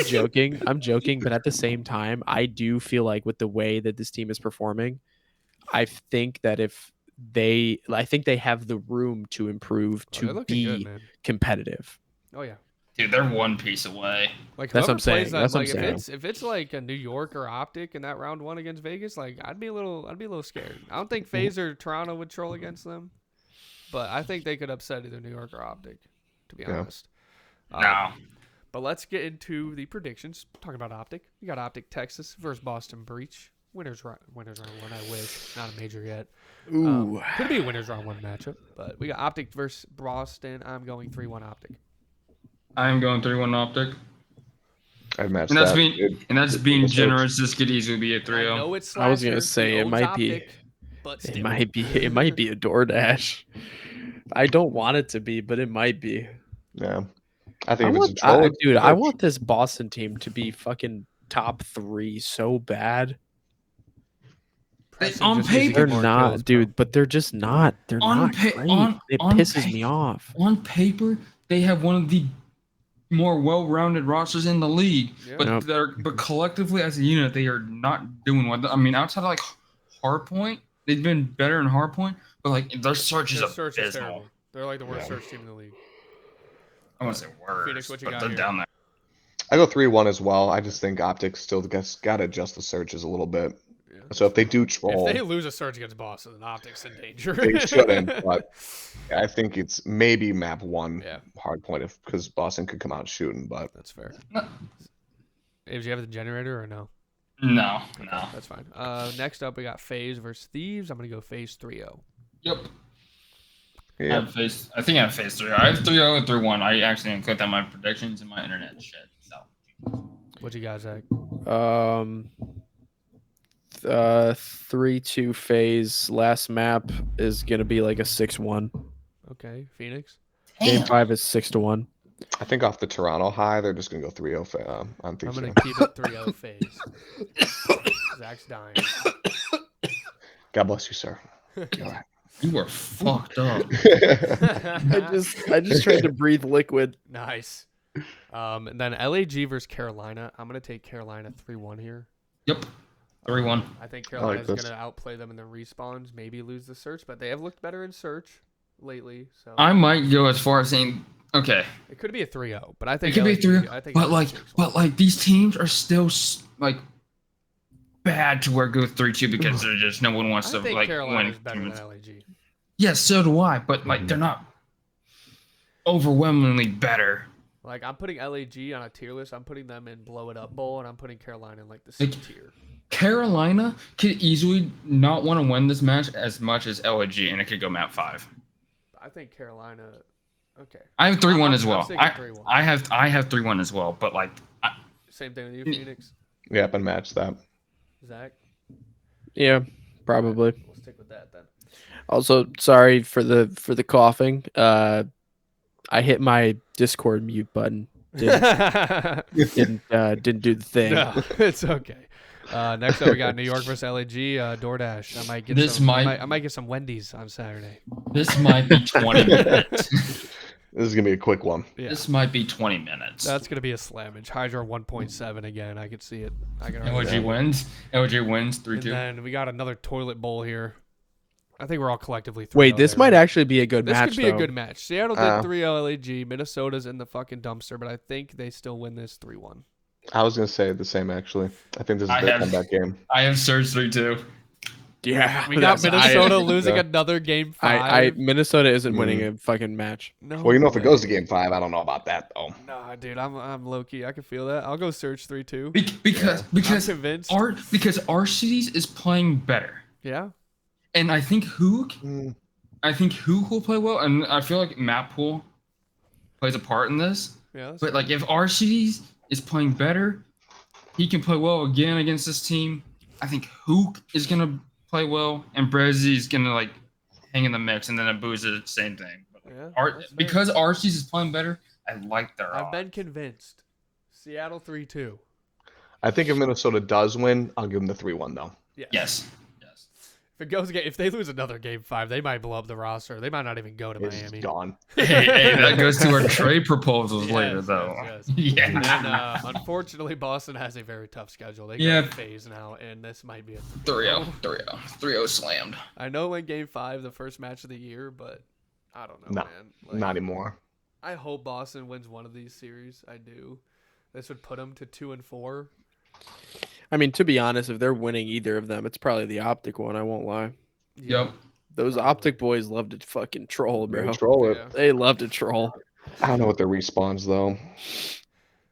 joking, but at the same time, I do feel like with the way that this team is performing, I think that I think they have the room to improve They're to looking good, be man. competitive. Oh yeah. dude, they're 1 piece away. Like That's what I'm whoever plays saying. them, That's what I'm like saying. if it's like a New York or Optic in that round 1 against Vegas, like I'd be a little scared. I don't think FaZe or Toronto would troll against them, but I think they could upset either New York or Optic, to be Yeah. honest. No. But let's get into the predictions. Talking about Optic, we got Optic Texas versus Boston Breach. Winners round 1. I wish not a major yet. Ooh, Could be a winners round 1 matchup, but we got Optic versus Boston. I'm going 3-1 Optic. I am going 3-1 Optic. I've matched And that's that. being It's- generous. This could easily be a I 3-0. know it's I was gonna Slasher, say he it owns might be. Optic, but still. It might be a DoorDash. I don't want it to be, but it might be. Yeah. I think if it's a troll, Dude, I want this Boston team to be fucking top 3 so bad. Preston on just needs to paper- get They're more not, kills, bro. dude, but they're just not. They're On not pa- great. on- It on pisses pa- me off. On paper, they have one of the more well-rounded rosters in the league, Yeah. but Yep. but collectively as a unit, they are not doing what. I mean, outside of like Hardpoint, they've been better in Hardpoint, but like their search is Their search is abysmal. terrible. They're like the worst Yeah. search team in the league. I won't say worse, Phoenix, what you but got they're here? down there. I go 3-1 as well. I just think Optics still got to adjust the searches a little bit. Yeah. So if they do troll, If they lose a surge against Boston, then Optic's in danger. they shouldn't. But I think it's maybe map 1 Yeah. hard point because Boston could come out shooting. But That's fair. No. Hey, do you have the generator or no? No. That's fine. Next up, we got Faze versus Thieves. I'm going to go Faze 3-0. Yep. I yeah, think I have Phase 3. I have 3-0 and 3-1. I actually include that in my predictions and my internet shit. So What you guys like? 3-2 phase. Last map is gonna be like a 6-1. Okay, Phoenix. Game 5 is 6-1. I think off the Toronto high, they're just gonna go 3-0 on I'm 3. going to keep it 3-0 Faze. Zach's dying. God bless you, sir. All right. you were fucked up. I just tried to breathe liquid. Nice. And then LAG versus Carolina. I'm going to take Carolina 3-1 here. Yep. 3-1. I think like Carolina's going this. to outplay them in the respawns, maybe lose the search, but they have looked better in search lately. So I might go as far as saying okay. It could be a 3-0, but I It think could be LAG 3, I think but LAG like, takes one. these teams are still like bad to where go 3-2 because they're just no one wants I to think like Carolina's win. better than LAG. Yes, so do I. But like, they're not overwhelmingly better. Like I'm putting LAG on a tier list. I'm putting them in blow it up bowl, and I'm putting Carolina in like the C tier. Carolina could easily not want to win this match as much as LAG, and it could go map 5. I think Carolina. Okay. I have 3-1 as I'm well. sticking 3-1. I have 3-1 as well. But like, Same thing with you, Phoenix. Yep, and match that. Zach. Yeah, probably. We'll stick with that then. Also, sorry for the coughing. I hit my Discord mute button. Didn't do the thing. No, it's okay. Next up, we got New York versus LAG. DoorDash. I might get some Wendy's on Saturday. this might be 20 minutes. This is gonna be a quick one. Yeah. This might be 20 minutes. That's gonna be a slammage. Hydra 1.7 again. I could see it. I can. LG wins. LG wins 3-2. And then we got another toilet bowl here. I think we're all collectively 3-0 Wait, this there, might right? actually be a good This match. could be though. a good match. Seattle did 3-0 LAG. Minnesota's in the fucking dumpster, but I think they still win this 3-1. I was gonna say the same actually. I think this is their comeback game. I have Surge 3-2. Yeah, We got that's- Minnesota losing another game 5. Minnesota isn't winning a fucking match. No Well, if it way. goes to game 5, I don't know about that though. Nah, dude, I'm low key. I can feel that. I'll go Surge 3-2. Because I'm convinced. our cities is playing better. Yeah. And I think Hook will play well, and I feel like map pool plays a part in this. Yeah. But like, if our cities is playing better, he can play well again against this team. I think Hook is gonna play well, and Brezzy is gonna like hang in the mix, and then Abuza same thing. But Yeah, because our cities is playing better, I like their. I've been convinced. Seattle 3-2. I think if Minnesota does win, I'll give them the 3-1 though. Yes. If they lose another game 5, they might blow up the roster. They might not even go to It's Miami. gone. Hey, that goes to our trade proposals Yes, later, though. yes. Yeah. And unfortunately, Boston has a very tough schedule. They Yeah. got Faze now, and this might be a 3-0 slammed. I know in game 5, the first match of the year, but I don't know, No, man. Like, not anymore. I hope Boston wins one of these series. I do. This would put them to 2-4. I mean, to be honest, if they're winning either of them, it's probably the Optic one. I won't lie. Yep. Those Optic boys love to fucking troll, bro. Control it. Yeah. They love to troll. I don't know what their respawns though.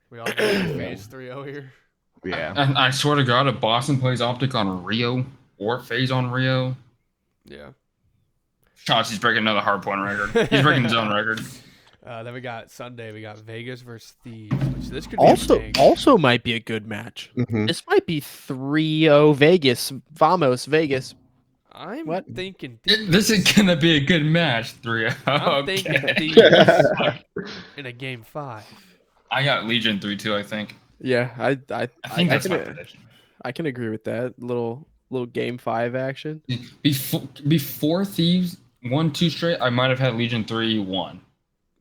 We all got Faze 3-0 here. Yeah. And I swear to God, if Boston plays Optic on Rio or Faze on Rio, Yeah. Shotzzy's breaking another hardpoint record. He's breaking his own record. Then we got Sunday. We got Vegas versus Thieves. Which this could be Also might be a good match. Mhm. This might be 3-0 Vegas. Vamos, Vegas. I'm What? thinking This is gonna be a good match. 3-0. I'm Okay. thinking Thieves in a game 5. I got Legion 3-2. I think. Yeah, I think that's my can, prediction. I can agree with that. Little game 5 action. Before Thieves 1-2 straight, I might have had Legion 3-1.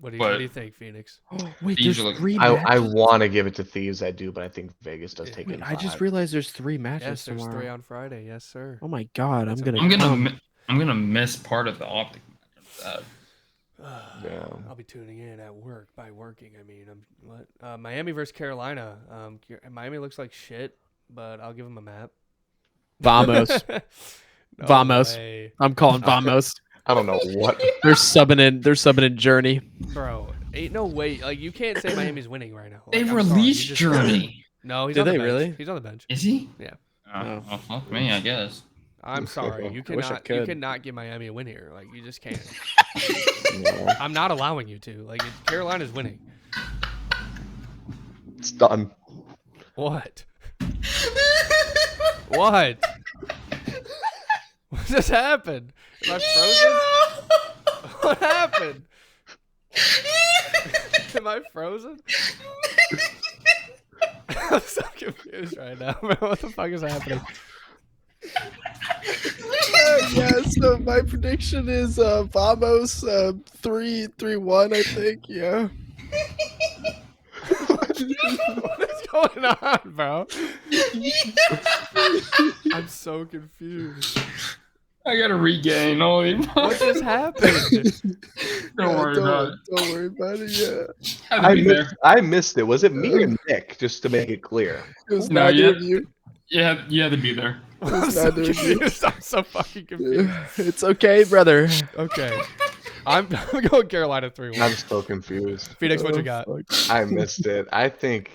What do But- you think, Phoenix? Wait, Thieves there's are like- 3 I matches? want to give it to Thieves. I do, but I think Vegas does Yeah. take Wait, it. I just realized there's 3 matches Yes, there's tomorrow. 3 on Friday. Yes, sir. Oh my god, I'm gonna. I'm gonna miss part of the Optic match. Yeah. I'll be tuning in at work. By working, I mean Miami versus Carolina. Miami looks like shit, but I'll give them a map. Vamos. No Vamos. way. I'm calling Vamos. I don't know what. They're subbing in Journey. Bro, ain't no way. Like you can't say Miami's winning right now. Like, They I'm sorry, released you just- Journey. No, he's Did on the they bench. really? He's on the bench. Is he? Yeah. Oh. Well, fuck me, I guess. I'm sorry. You I wish I cannot. You could. cannot give Miami a win here. Like you just can't. No, I'm not allowing you to. Like Carolina's winning. it's done. What? What? What just happened? Am I frozen? What happened? Am I frozen? I'm so confused right now, man. What the fuck is happening? Yeah, so my prediction is Vamos 3-1, I think. Yeah. What is going on, bro? I'm so confused. I gotta regain. Holy What just happened? Don't worry about it. Don't worry about it. Yeah, Had to be there. I missed it. Was it me or Nick? Just to make it clear. it was No, neither of you. Yeah, you had to be there. I'm It's so neither of you. confused. I'm so fucking confused. It's okay, brother. Okay. I'm going Carolina 3-1. I'm still confused. Phoenix, what you got? I missed it. I think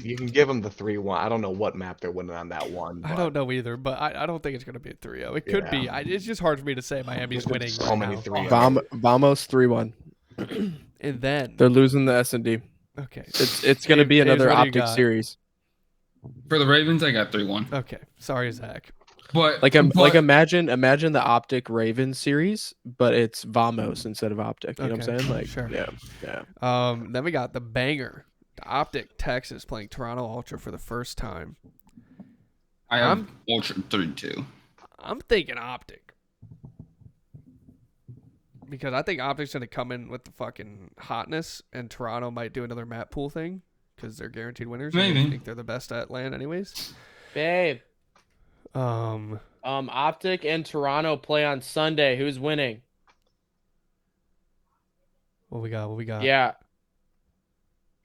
you can give them the 3-1. I don't know what map they're winning on that one. I don't know either, but I don't think it's going to be a 3-0. It could be. It's just hard for me to say Miami's There's been winning so right many now. 3-0. Vamos 3-1. And then, They're losing the S&D. okay. It's going to be Faze, another what do you optic got? series. For the Ravens, I got 3-1. Okay. Sorry, Zach. But Like imagine the optic Ravens series, but it's Vamos instead of optic. You know what I'm Okay, saying? Like, sure. yeah. Then we got the banger. The Optic Texas playing Toronto Ultra for the first time. I have Ultra 3-2. I'm thinking Optic. Because I think Optic's going to come in with the fucking hotness, and Toronto might do another map pool thing because they're guaranteed winners. and Maybe. I think they're the best at land anyways. Babe. Optic and Toronto play on Sunday. Who's winning? What we got? Yeah.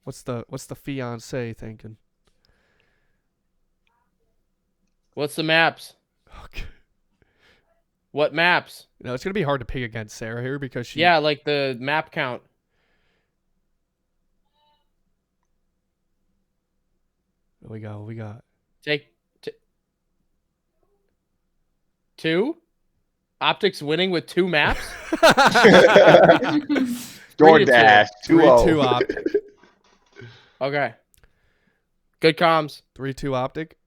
What's the fiance thinking? What's the maps? Okay. What maps? You know, it's going to be hard to pick against Sarah here because she... Yeah, like the map count. What we got? Take 2? Optics winning with 2 maps? DoorDash 2-0. 3-2 Optic. Okay. Good comms. 3-2 Optic.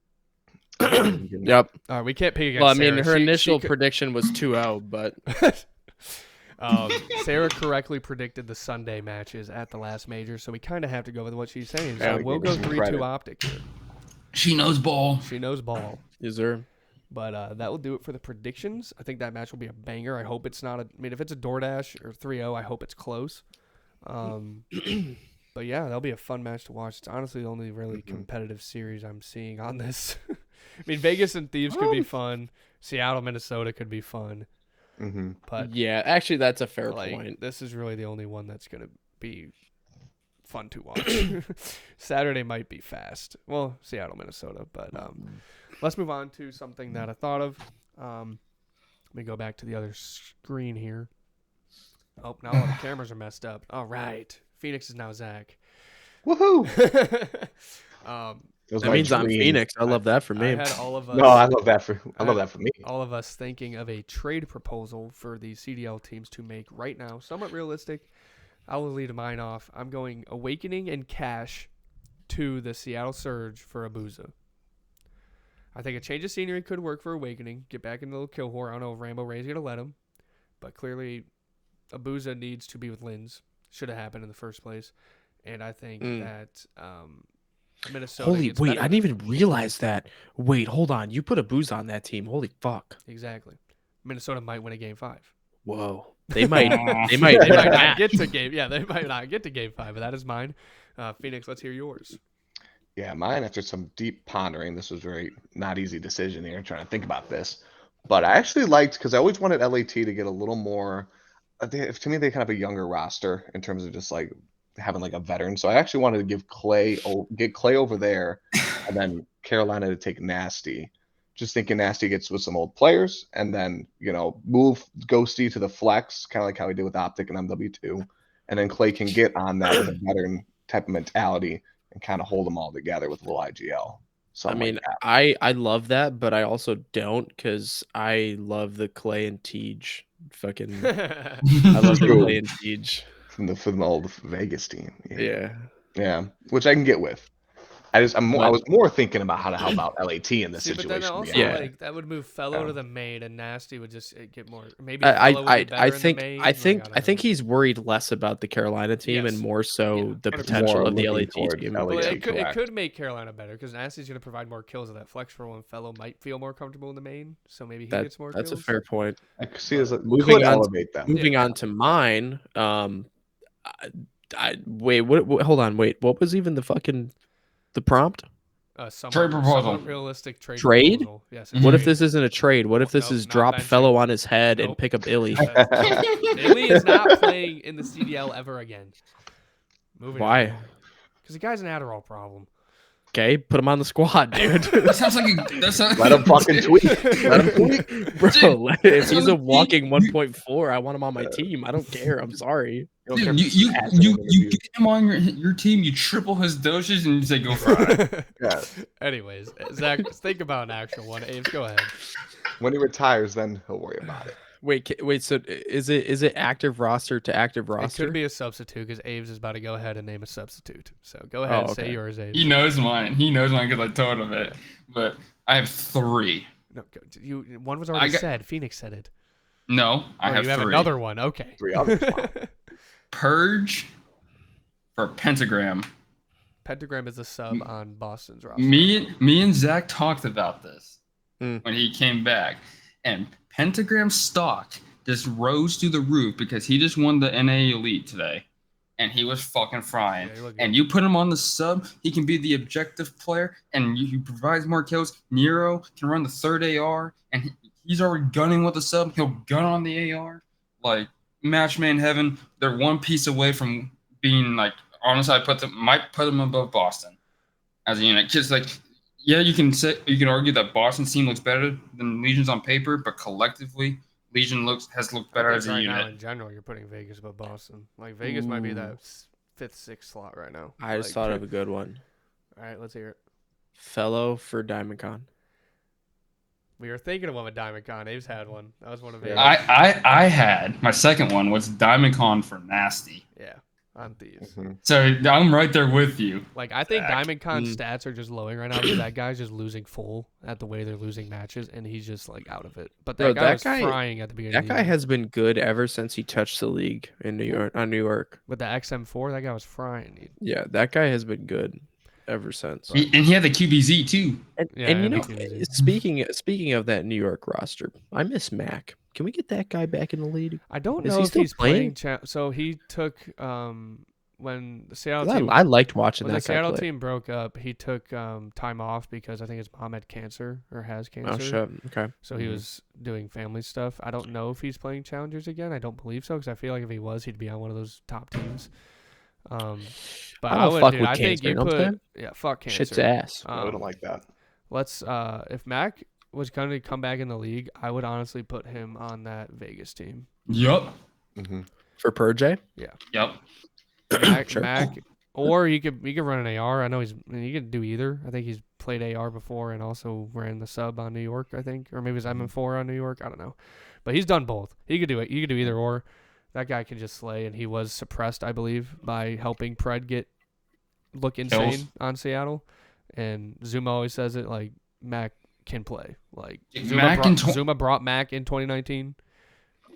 Yep. All right, we can't pick against Well, I mean, Sarah. her She initial could- prediction was 2-0, but Sarah correctly predicted the Sunday matches at the last major, so we kind of have to go with what she's saying. So Yeah, we'll give go her some 3-2 credit. Optic here. She knows ball. She knows ball. is there? But that will do it for the predictions. I think that match will be a banger. I hope it's not a... I mean, if it's a DoorDash or 3-0, I hope it's close. But yeah, that'll be a fun match to watch. It's honestly the only really competitive series I'm seeing on this. I mean, Vegas and Thieves could be fun. Seattle, Minnesota could be fun. Mm-hmm. But Yeah, actually, that's a fair like, point. this is really the only one that's going to be fun to watch. Saturday might be fast. Well, Seattle, Minnesota. But let's move on to something that I thought of. Let me go back to the other screen here. Oh, now all the cameras are messed up. All right. Phoenix is now Zach. Woohoo! That means I'm Phoenix. I love that for me. I had all of us. No, I love that for me. All of us thinking of a trade proposal for the CDL teams to make right now. Somewhat realistic. I will lead mine off. I'm going Awakening and Cash to the Seattle Surge for Abuza. I think a change of scenery could work for Awakening. Get back into the little kill whore. I don't know if Rambo Ray's going to let him. But clearly, Abuza needs to be with Linz. Should have happened in the first place. And I think that Minnesota. Holy gets wait, better. I didn't even realize that. Wait, hold on. You put a booze on that team. Holy fuck. Exactly. Minnesota might win a game 5. Whoa. They might They might not get to game. Yeah, they might not get to game 5, but that is mine. Phoenix, let's hear yours. Yeah, mine, after some deep pondering, this was very not easy decision here, trying to think about this. But I actually liked, because I always wanted LAT to get a little more, to me, they kind of a younger roster in terms of just like having like a veteran. So I actually wanted to get Clay over there, and then Carolina to take Nasty. Just thinking Nasty gets with some old players, and then, move Ghosty to the flex, kind of like how he did with Optic and MW2. And then Clay can get on that with a veteran type of mentality and kind of hold them all together with a little IGL. So I mean, I love that, but I also don't, because I love the Clay and Tej fucking. I love the Clay and Tej from the old Vegas team. Yeah. Which I can get with. I was more thinking about how to help out LAT in this situation. But then also, like, that would move Fellow to the main, and Nasty would just get more. Maybe Fellow would be better in the main. I think he's worried less about the Carolina team and more so the potential of the LAT team. Well, it could make Carolina better, because Nasty's going to provide more kills at that flex role, and Fellow might feel more comfortable in the main, so maybe he gets more kills. That's a fair point. I could see as moving on to mine. Wait, what? Hold on, wait. What was even the prompt? Trade proposal. somewhat realistic trade Trade? proposal. Yes. What if this isn't a trade? What if this Nope, is not drop benching. fellow on his head and Nope. pick up Illy? Illy is not playing in the CDL ever again. Moving Why? Because the guy's an Adderall problem. Okay, put him on the squad, dude. That sounds like that sounds. Let him fucking tweak. Let him tweak. Bro, if he's a Dude, walking you- 1.4, I want him on my team. I don't care. I'm sorry. Dude, you get him on your team, you triple his doses, and you say go for it. Yeah. Anyways, Zach, think about an actual one. Ames, go ahead. When he retires, then he'll worry about it. Wait. So is it active roster to active It roster? could be a substitute because Ames is about to go ahead and name a substitute. So go ahead and say okay. yours, Ames. He knows mine. He knows mine because I told him it. But I have 3. No, one was already got- said. Phoenix said it. No, I have you have 3. another one. Okay. 3 others. Wow. Purge for Pentagram. Pentagram is a sub on Boston's roster. Me and Zach talked about this Mm. when he came back, and Pentagram stock just rose through the roof because he just won the NA Elite today, and he was fucking frying. Yeah, he looked And good. you put him on the sub, he can be the objective player, and he provides more kills. Nero can run the third AR, and he's already gunning with the sub. He'll gun on the AR. Like, match made in heaven. They're one piece away from being like. Honestly, might put them above Boston as a unit. Just like, yeah, you can argue that Boston's team looks better than Legion's on paper, but collectively, Legion has looked better I as think a right now, unit. in general, you're putting Vegas above Boston. Like Vegas might be that 5th, 6th slot right now. I just thought of a good one. All right, let's hear it. Fellow for DiamondCon. We were thinking of one with Diamond Con. Abe's had one. That was one of his. I had my second one was Diamond Con for Nasty. Yeah, on Thieves. Mhm. So I'm right there with you. Like, I think Zach. Diamond Con's stats are just lowing right now because that guy's just losing full at the way they're losing matches, and he's just, like, out of it. But that Bro, guy that was guy- frying at the beginning That of the guy year. has been good ever since he touched the league in New York. With the XM4, that guy was frying, dude. Yeah, that guy has been good ever since. And he had the QBZ too. And, Yeah, and you yeah, know, me too. speaking of that New York roster, I miss Mac. Can we get that guy back in the league? I don't Is know he if still he's playing. playing? So he took when the Seattle 'Cause team I liked watching when the that guy Seattle play. team broke up, he took time off because I think his mom had cancer or has cancer. Oh shit. Okay. So he was doing family stuff. I don't know if he's playing challengers again. I don't believe so because I feel like if he was, he'd be on one of those top teams. But I I don't would, fuck dude. with I think cancer, you you know what I'm put fuck cancer. Shit's ass. I don't like that. Let's if Mac was going to come back in the league, I would honestly put him on that Vegas team. Yup. Hmm. For Purge? Yup. Mac, Sure. Mac, or he could run an AR. I know he could do either. I think he's played AR before and also ran the sub on New York. I think, or maybe it was M4 on New York. I don't know, but he's done both. He could do it. He could do either or. That guy can just slay, and he was suppressed, I believe, by helping Pred look insane Kills. on Seattle. And Zuma always says it like Mac can play. Like Zuma brought Mac in 2019.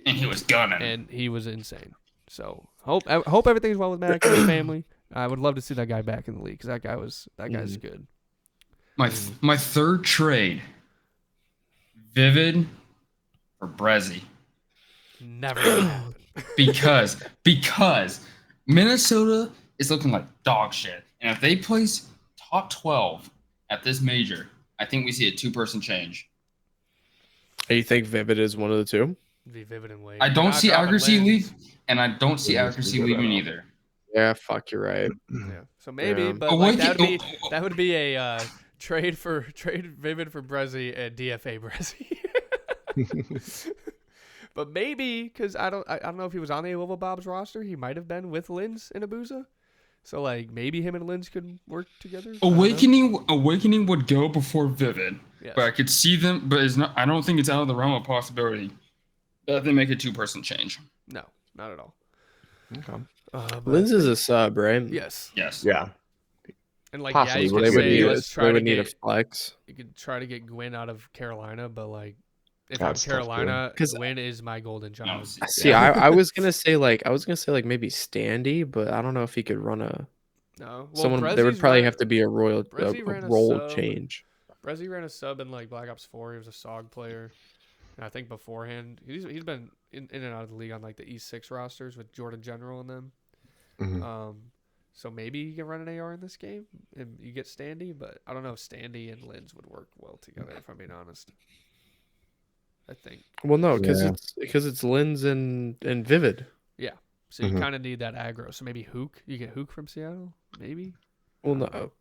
And he was gunning. And he was insane. So hope everything's well with Mac and his family. I would love to see that guy back in the league because that guy's good. My third trade, Vivid for Brezzy. Never gonna happen. because Minnesota is looking like dog shit, and if they place top 12 at this major, I think we see a 2-person change. You think Vivid is one of the two? Be Vivid and Wade. I don't Not see dropping accuracy Lens. leave, and I don't see Yeah, accuracy we do that leaving now. either. Yeah, fuck, you're right. Yeah. So maybe, Yeah. but like, that would be a trade Vivid for Brezzy and DFA Brezzy. But maybe because I don't know if he was on the Alola Bob's roster, he might have been with Linz and Abusa. So like maybe him and Linz could work together. I don't know. Awakening would go before Vivid, Yes. but I could see them. But it's not. I don't think it's out of the realm of possibility that they make a 2-person change. No, not at all. Okay. But- Linz is a sub, right? Yes. Yes. Yeah. And like Possibly, yeah, you but could They would say need, let's they try to would need a get flex. you could try to get Gwyn out of Carolina, but like if That's I'm tough, too. Carolina, 'Cause- Gwyn is my golden child. See, I was gonna say like maybe Standy, but I don't know if he could run a No, well, someone. There would Brezzy's probably ran- have to be a Brezzy ran a role sub. change. Brezzy ran a sub in like Black Ops 4. He was a SOG player, and I think beforehand he's been in and out of the league on like the E6 rosters with Jordan General and them. Mhm. So maybe you can run an AR in this game and you get Standy, but I don't know if Standy and Lins would work well together, if I'm being honest. I think. Well, no, because Yeah. it's Lens and Vivid. Yeah. So you Mhm. kind of need that aggro. So maybe Hook. You get Hook from Seattle? Maybe? Well, no,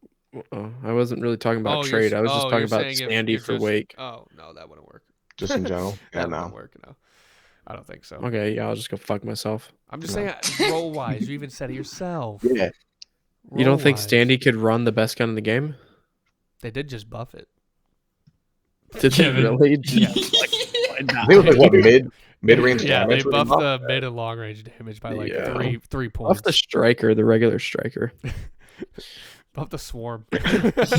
I wasn't really talking about you're trade. s- I was just talking you're about saying if Standy you're for just- Wake. Oh, no, that wouldn't work. Just in general. Yeah, That no. wouldn't work, no. I don't think so. Okay, yeah, I'll just go fuck myself. I'm just No. saying, role-wise, you even said it yourself. Yeah. You don't think Role-wise. Standy could run the best gun in the game? They did just buff it. Did Yeah, they they- really? Yeah. I think it was like what mid-range Yeah, they damage. what buffed buffed? the mid and long range damage by like Yeah. three Off points. the striker, the regular striker. Buff the swarm.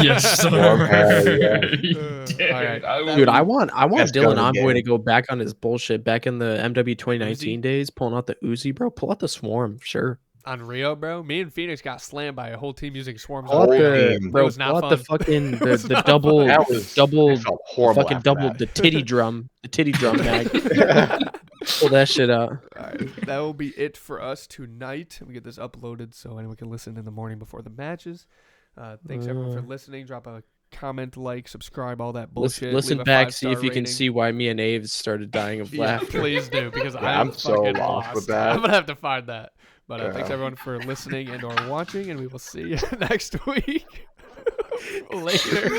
Yes, sir. Warm, hell yeah. Dude, Alright. I will- Dude, I want Best Dylan gun in the Envoy to game. go back on his bullshit back in the MW 2019 Uzi? days, pulling out the Uzi, bro. Pull out the Swarm, sure. On Rio, bro. Me and Phoenix got slammed by a whole team using swarms. Pull On out Whole Rio. the team. bro. It was not Pull out the fun. fucking It was the not double fun. That was double I felt horrible fucking after double that. the titty drum mag. Pull that shit out. All right, that will be it for us tonight. We get this uploaded so anyone can listen in the morning before the matches. Thanks everyone for listening. Drop a comment, like, subscribe, all that bullshit. Listen Leave a back, see 5-star if you can rating. see why me and Aves started dying of Yeah, laughter. please do because Yeah, I'm I'm so fucking lost with that. I'm gonna have to find that. But thanks Yeah. everyone for listening and or watching, and we will see you next week. Later.